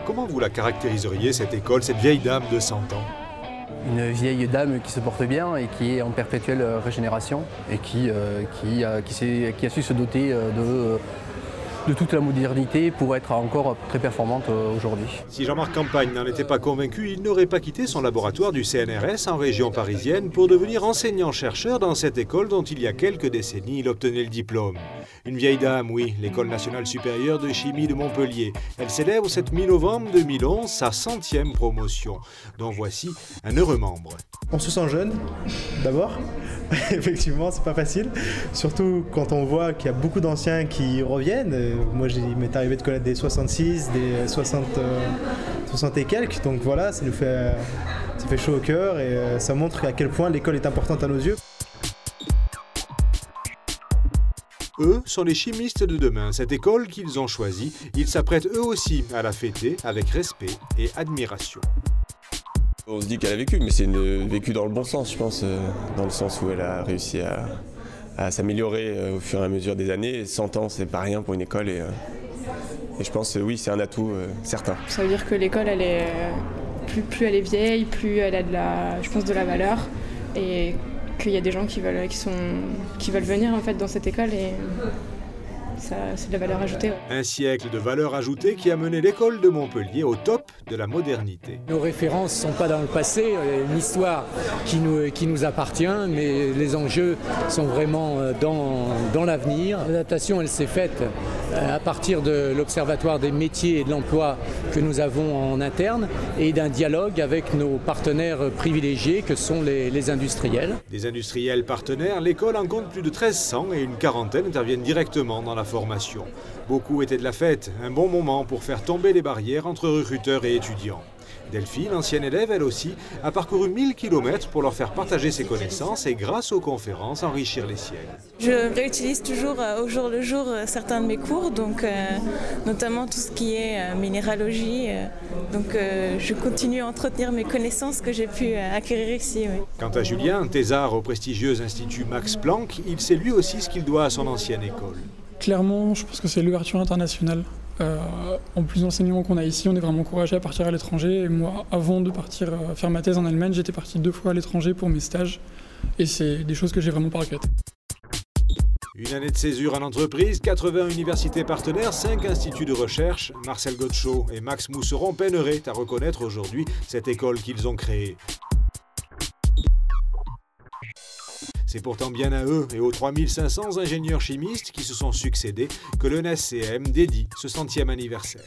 Comment vous la caractériseriez, cette école, cette vieille dame de 100 ans? Une vieille dame qui se porte bien et qui est en perpétuelle régénération et qui a su se doter de toute la modernité pour être encore très performante aujourd'hui. Si Jean-Marc Campagne n'en était pas convaincu, il n'aurait pas quitté son laboratoire du CNRS en région parisienne pour devenir enseignant-chercheur dans cette école dont il y a quelques décennies il obtenait le diplôme. Une vieille dame, oui, l'École nationale supérieure de chimie de Montpellier. Elle célèbre cette mi-novembre 2011 sa 100e promotion, dont voici un heureux membre. On se sent jeune, d'abord. Effectivement, c'est pas facile. Surtout quand on voit qu'il y a beaucoup d'anciens qui reviennent. Moi, il m'est arrivé de connaître des 66, des 60 et quelques. Donc voilà, ça fait chaud au cœur et ça montre à quel point l'école est importante à nos yeux. Eux sont les chimistes de demain. Cette école qu'ils ont choisie, ils s'apprêtent eux aussi à la fêter avec respect et admiration. On se dit qu'elle a vécu, mais c'est vécu dans le bon sens, je pense, dans le sens où elle a réussi à s'améliorer au fur et à mesure des années. 100 ans, c'est pas rien pour une école et je pense, oui, c'est un atout certain. Ça veut dire que l'école, elle est, plus elle est vieille, plus elle a de la valeur et qu'il y a des gens qui veulent venir en fait dans cette école et c'est de la valeur ajoutée. Ouais. Un siècle de valeur ajoutée qui a mené l'école de Montpellier au top de la modernité. Nos références ne sont pas dans le passé, une histoire qui nous appartient, mais les enjeux sont vraiment dans l'avenir. L'adaptation, elle s'est faite à partir de l'Observatoire des métiers et de l'emploi que nous avons en interne et d'un dialogue avec nos partenaires privilégiés que sont les industriels. Des industriels partenaires, l'école en compte plus de 1300 et une quarantaine interviennent directement dans la formation. Beaucoup étaient de la fête, un bon moment pour faire tomber les barrières entre recruteurs et étudiants. Delphine, ancienne élève elle aussi, a parcouru 1000 km pour leur faire partager ses connaissances et grâce aux conférences enrichir les siennes. Je réutilise toujours au jour le jour certains de mes cours, donc, notamment tout ce qui est minéralogie. Je continue à entretenir mes connaissances que j'ai pu acquérir ici. Oui. Quant à Julien, thésard au prestigieux institut Max Planck, il sait lui aussi ce qu'il doit à son ancienne école. Clairement, je pense que c'est l'ouverture internationale. En plus de l'enseignement qu'on a ici, on est vraiment encouragé à partir à l'étranger. Et moi, avant de partir faire ma thèse en Allemagne, j'étais parti 2 fois à l'étranger pour mes stages. Et c'est des choses que j'ai vraiment pas regrettées. Une année de césure en entreprise, 80 universités partenaires, 5 instituts de recherche. Marcel Godchaux et Max Mousseron peineraient à reconnaître aujourd'hui cette école qu'ils ont créée. C'est pourtant bien à eux et aux 3500 ingénieurs chimistes qui se sont succédés que l'ENSCM dédie ce 100e anniversaire.